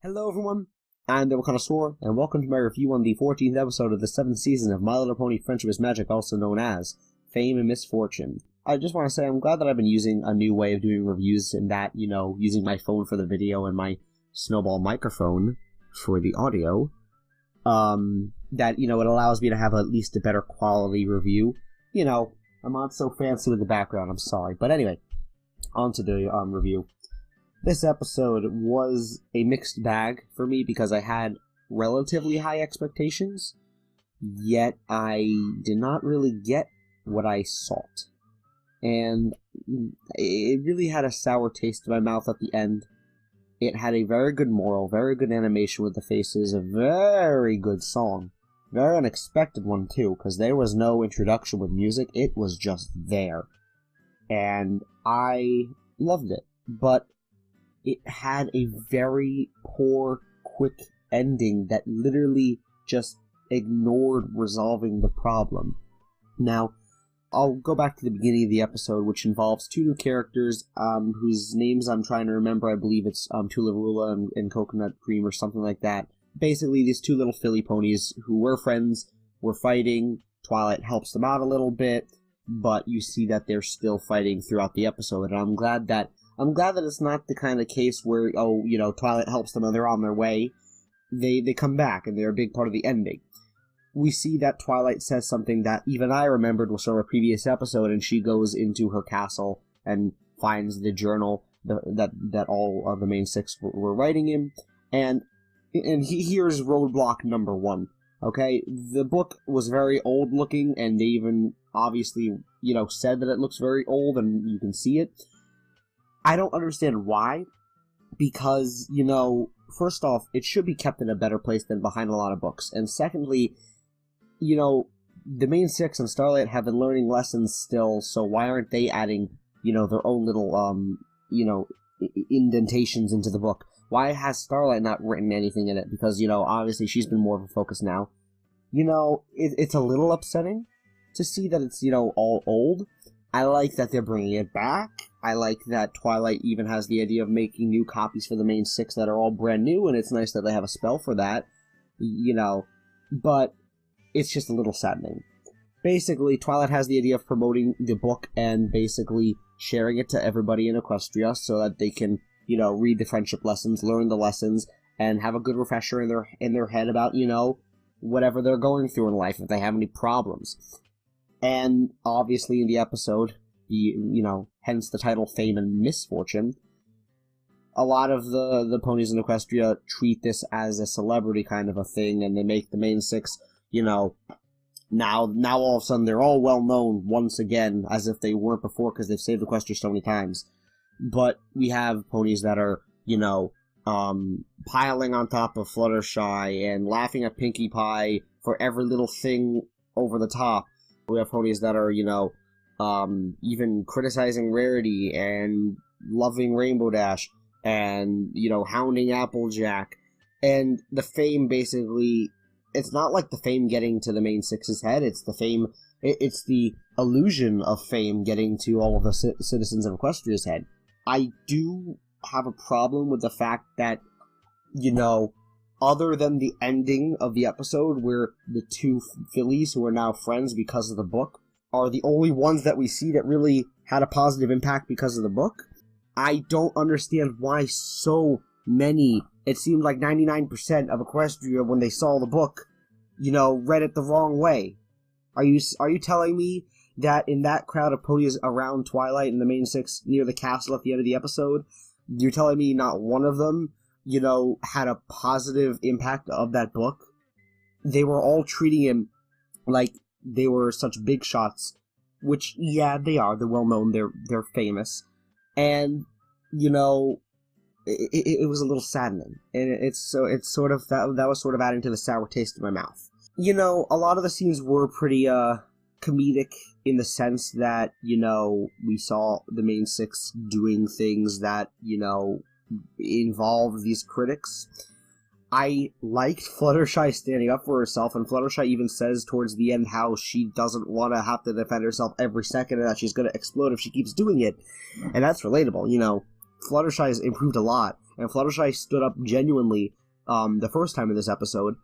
Hello everyone, I'm the Connoisseur, and welcome to my review on the 14th episode of the 7th season of My Little Pony Friendship is Magic, also known as FiM and Misfortune. I just want to say I'm glad that I've bed using a new way of doing reviews, and that, using my phone for the video and my snowball microphone for the audio, that, it allows me to have at least a better quality review. I'm not so fancy with the background, I'm sorry. But anyway, on to the review. This episode was a mixed bag for me because I had relatively high expectations, yet I did not really get what I sought. And it really had a sour taste in my mouth at the end. It had a very good moral, very good animation with the faces, a very good song. Very unexpected one too, because there was no introduction with music, it was just there. And I loved it, but it had a very poor, quick ending that literally just ignored resolving the problem. Now, I'll go back to the beginning of the episode, which involves two new characters, whose names I'm trying to remember. I believe it's Tularula and Coconut Cream or something like that. Basically, these two little filly ponies who were friends were fighting. Twilight helps them out a little bit, but you see that they're still fighting throughout the episode, and I'm glad that it's not the kind of case where, Twilight helps them and they're on their way. They come back, and they're a big part of the ending. We see that Twilight says something that even I remembered was from a previous episode, and she goes into her castle and finds the journal that all of the main six were writing in, and here's roadblock number one. Okay, the book was very old looking, and they even obviously, said that it looks very old, and you can see it. I don't understand why, because, first off, it should be kept in a better place than behind a lot of books. And secondly, the main six and Starlight have been learning lessons still, so why aren't they adding, their own little, indentations into the book? Why has Starlight not written anything in it? Because, obviously she's been more of a focus now. It's a little upsetting to see that it's, all old. I like that they're bringing it back. I like that Twilight even has the idea of making new copies for the main six that are all brand new, and it's nice that they have a spell for that, but it's just a little saddening. Basically, Twilight has the idea of promoting the book and basically sharing it to everybody in Equestria so that they can, read the friendship lessons, learn the lessons, and have a good refresher in their head about, whatever they're going through in life, if they have any problems. And obviously in the episode, hence the title FiM and Misfortune, a lot of the ponies in Equestria treat this as a celebrity kind of a thing, and they make the main six, now all of a sudden they're all well known once again, as if they weren't before because they've saved Equestria so many times. But we have ponies that are, piling on top of Fluttershy and laughing at Pinkie Pie for every little thing over the top. We have ponies that are, even criticizing Rarity and loving Rainbow Dash and, hounding Applejack. And the FiM basically, it's not like the FiM getting to the main six's head, it's the illusion of FiM getting to all of the citizens of Equestria's head. I do have a problem with the fact that, other than the ending of the episode where the two fillies who are now friends because of the book are the only ones that we see that really had a positive impact because of the book, I don't understand why so many, it seemed like 99% of Equestria when they saw the book, read it the wrong way. Are you telling me that in that crowd of ponies around Twilight and the main six near the castle at the end of the episode, you're telling me not one of them, had a positive impact of that book? They were all treating him like they were such big shots, which, yeah, they are. They're well known. They're famous. And, it was a little saddening. And that was sort of adding to the sour taste in my mouth. A lot of the scenes were pretty, comedic in the sense that, we saw the main six doing things that, involve these critics. I liked Fluttershy standing up for herself, and Fluttershy even says towards the end how she doesn't want to have to defend herself every second and that she's going to explode if she keeps doing it. And that's relatable, Fluttershy has improved a lot, and Fluttershy stood up genuinely the first time in this episode.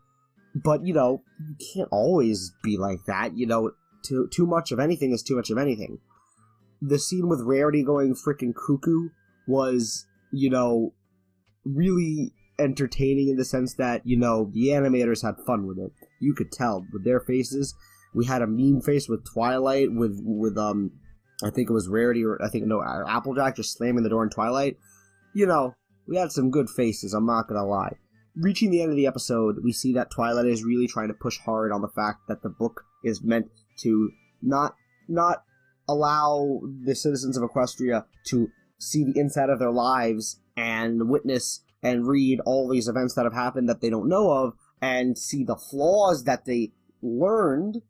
But, you know, you can't always be like that. You know, too much of anything is too much of anything. The scene with Rarity going freaking cuckoo was, you know, really entertaining in the sense that, you know, the animators had fun with it. You could tell with their faces. We had a meme face with Twilight, with I think it was Rarity, or Applejack just slamming the door in Twilight. You know, we had some good faces, I'm not gonna lie. Reaching the end of the episode, we see that Twilight is really trying to push hard on the fact that the book is meant to not allow the citizens of Equestria to see the inside of their lives and witness and read all these events that have happened that they don't know of and see the flaws that they learned.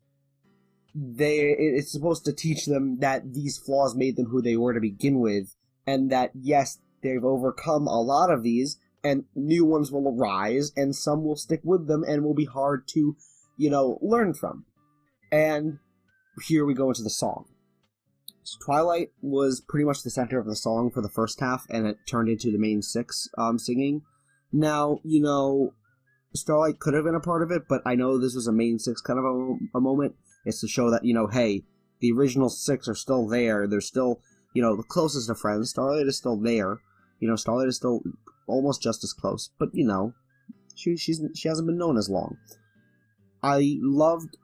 It's supposed to teach them that these flaws made them who they were to begin with, and that, yes, they've overcome a lot of these, and new ones will arise, and some will stick with them and will be hard to, you know, learn from. And here we go into the song. So Twilight was pretty much the center of the song for the first half, and it turned into the main six singing. Now, you know, Starlight could have been a part of it, but I know this was a main six kind of a moment. It's to show that, you know, hey, the original six are still there. They're still, you know, the closest of friends. Starlight is still there. You know, Starlight is still almost just as close. But, you know, she hasn't been known as long. I loved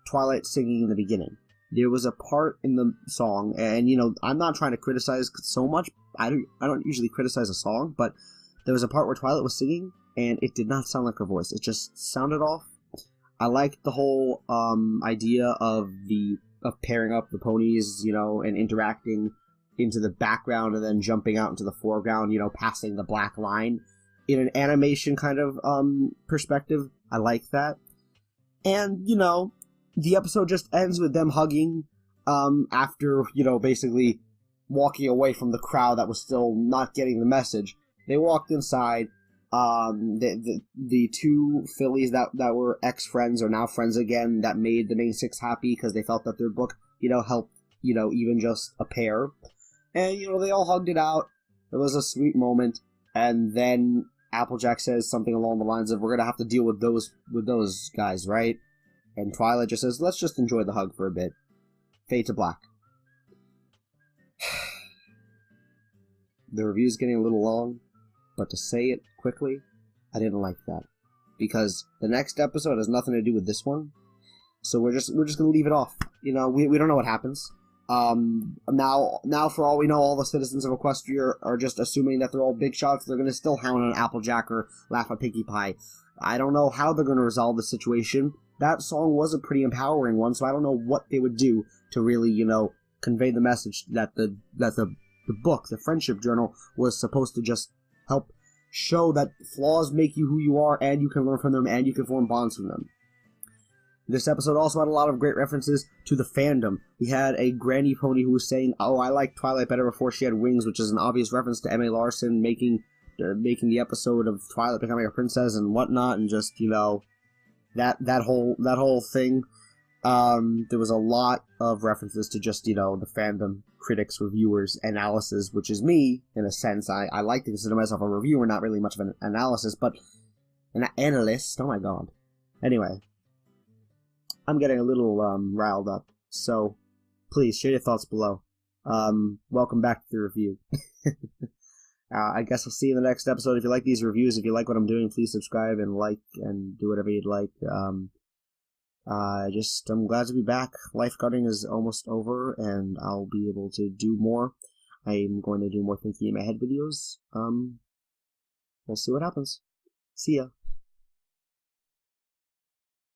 Twilight singing in the beginning. There was a part in the song, and, you know, I'm not trying to criticize so much. I don't usually criticize a song, but there was a part where Twilight was singing, and it did not sound like her voice. It just sounded off. I liked the whole idea of pairing up the ponies, you know, and interacting into the background and then jumping out into the foreground, you know, passing the black line. In an animation kind of perspective, I like that. And, you know, the episode just ends with them hugging after, you know, basically walking away from the crowd that was still not getting the message. They walked inside. The two fillies that were ex-friends are now friends again. That made the main six happy because they felt that their book, you know, helped, you know, even just a pair. And, you know, they all hugged it out. It was a sweet moment. And then Applejack says something along the lines of, "We're gonna have to deal with those guys, right?" And Twilight just says, "Let's just enjoy the hug for a bit." Fade to black. The review's getting a little long, but to say it quickly, I didn't like that. Because the next episode has nothing to do with this one. So we're just gonna leave it off. You know, we don't know what happens. Now for all we know, all the citizens of Equestria are just assuming that they're all big shots. They're gonna still hound on Applejack or laugh at Pinkie Pie. I don't know how they're gonna resolve the situation. That song was a pretty empowering one, so I don't know what they would do to really, you know, convey the message that the book, the Friendship Journal, was supposed to just help show that flaws make you who you are, and you can learn from them, and you can form bonds from them. This episode also had a lot of great references to the fandom. We had a granny pony who was saying, "Oh, I liked Twilight better before she had wings," which is an obvious reference to M.A. Larson making the episode of Twilight becoming a princess and whatnot, and just, you know, that whole thing. There was a lot of references to just, you know, the fandom, critics, reviewers, analysis, which is me, in a sense. I like to consider myself a reviewer, not really much of an analysis, but an analyst. Oh my god. Anyway, I'm getting a little riled up, so please share your thoughts below. Welcome back to the review. I guess I'll see you in the next episode. If you like these reviews, if you like what I'm doing, please subscribe and like and do whatever you'd like. I'm glad to be back. Lifeguarding is almost over, and I'll be able to do more. I'm going to do more thinking in my head videos. We'll see what happens. See ya.